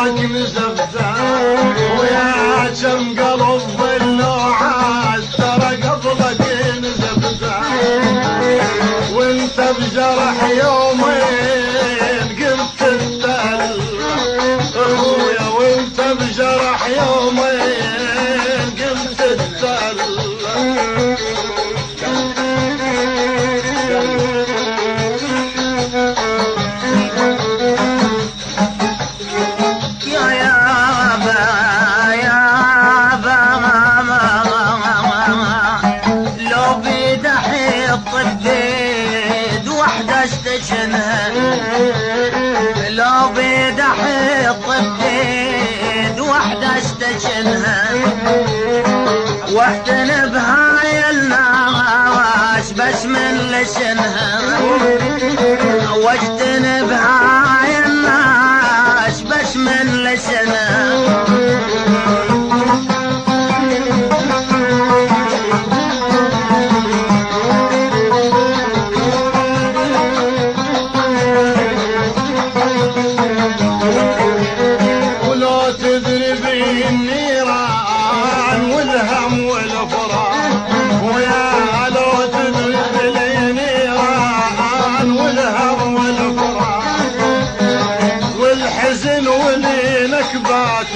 قلبك مزفزف ويا كم قلب بالنوعات ترى قلبك مزفزف وانت بجرح يومين قمت تتألم اخويا وانت بجرح يومين قمت تتألم لو بيد حيط الديد وحده استجنها واحتن بهاي الناس بس من لسنها واحتن بهاي الناس بس من لسنها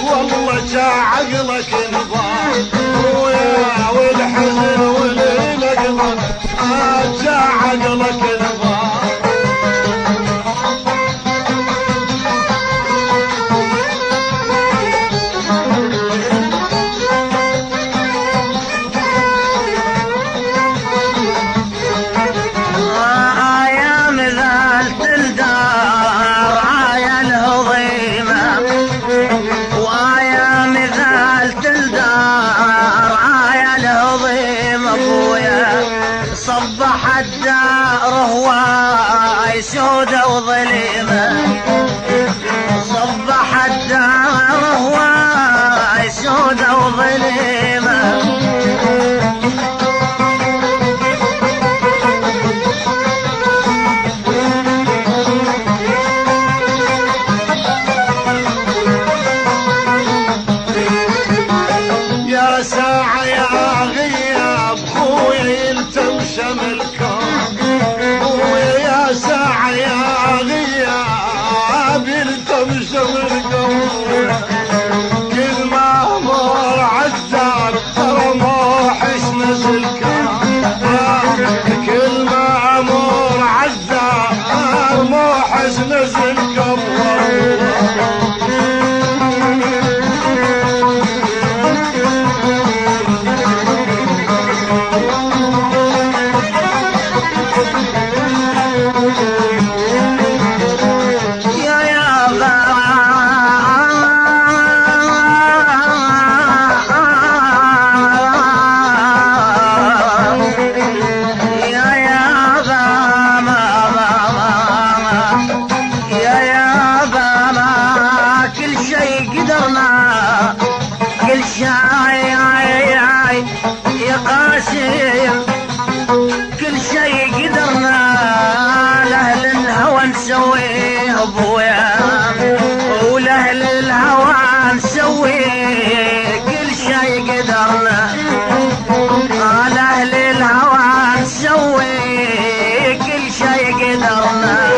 والله عقلك نظام ويا والحزن والنقمة عقلك نظام ايام ذالت الدار عايا الهضيمة وايام ذالت الدار عايا الهضيمة ابويا صبح الدار هواي سودة وظليمة صبح الدار هواي سودة وظليمة يا ساعة يا غياب خويا يلتمشم الكون يا ساعة يا غياب يلتمشم الكون كل ما مر عالدار ترى موحش نزل كون كل ما مر عالدار موحش نزل كون كل شي قدرنا لأهل الهوى نسويه ابويا ولأهل الهوى نسويه كل شي قدرنا لأهل الهوى نسويه كل شي قدرنا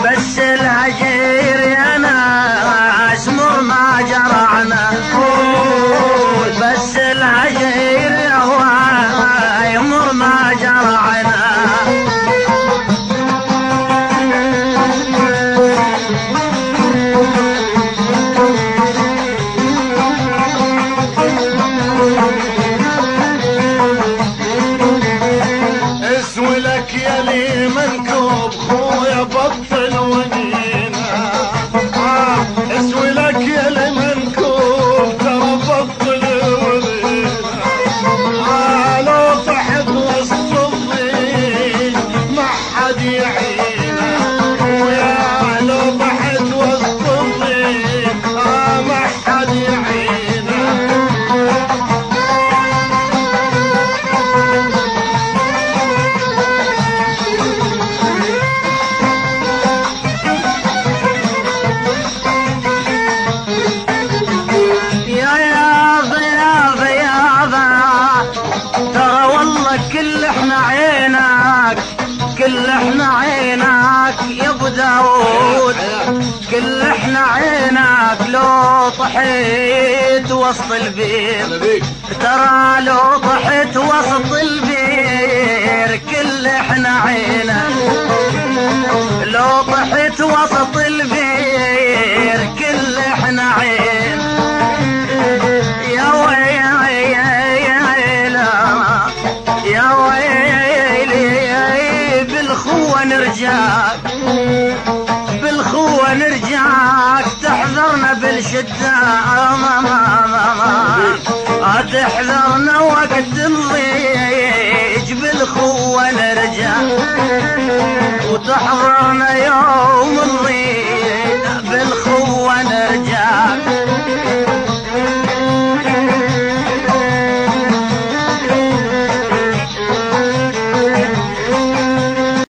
بس الهجير يا ناس مر ما جرعنا بس الهجير يمر ما جرعنا كل احنا عينك كل احنا عينك يا ابو داود كل احنا عينك لو طحيت وسط البير ترى لو طحيت وسط البير كل احنا عينك لو طحيت وسط البير كل احنا عين يا ويلي يا ويلي بالخوة نرجعك بالخوة نرجعك تحذرنا بالشدة تحذرنا وقت الضيج بالخوة نرجع وتحضرنا يوم